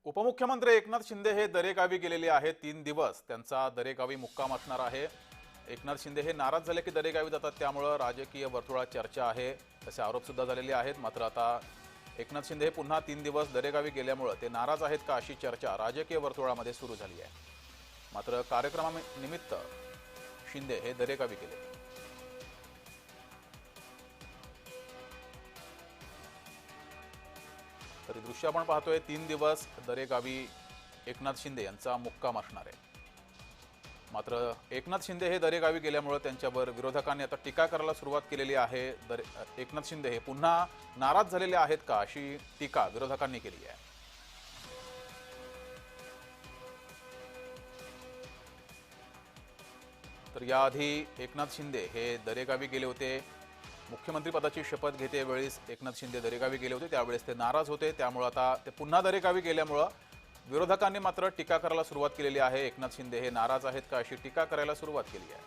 उपमुख्यमंत्री एकनाथ शिंदे हे दरेगावी गेलेले आहेत। 3 दिवस त्यांचा दरेगावी मुक्काम असणार आहे। एकनाथ शिंदे हे नाराज झाले की दरेगावी जातात, त्यामुळे राजकीय वर्तुळात चर्चा आहे, असे आरोप सुद्धा झालेले आहेत। मात्र आता एकनाथ शिंदे हे पुन्हा 3 दिवस दरेगावी गेल्यामुळे ते नाराज आहेत का, अशी चर्चा राजकीय वर्तुळामध्ये सुरू झाली आहे। मात्र कार्यक्रमानिमित्त शिंदे हे दरेगावी गेले। तर दृश्य आपण पाहतोय, 3 दिवस दरेगावी एकनाथ शिंदे यांचा मुक्काम असणार आहे। मात्र एकनाथ शिंदे हे दरेगावी गेल्यामुळे त्यांच्यावर विरोधकांनी आता टीका करायला सुरुवात केलेली आहे। एकनाथ शिंदे हे पुन्हा नाराज झालेले आहेत का, अशी टीका विरोधकांनी केली आहे। तर याआधी एकनाथ शिंदे हे दरेगावी गेले होते। मुख्यमंत्री पदाची शपथ घेते वेळेस एकनाथ शिंदे दरेगावी गेले होते, त्यावेळेस ते नाराज होते। त्यामुळे आता ते पुन्हा दरेगावी गेल्यामुळे विरोधकांनी मात्र टीका करायला सुरुवात केलेली आहे। एकनाथ शिंदे हे नाराज आहेत का, अशी टीका करायला सुरुवात केली आहे।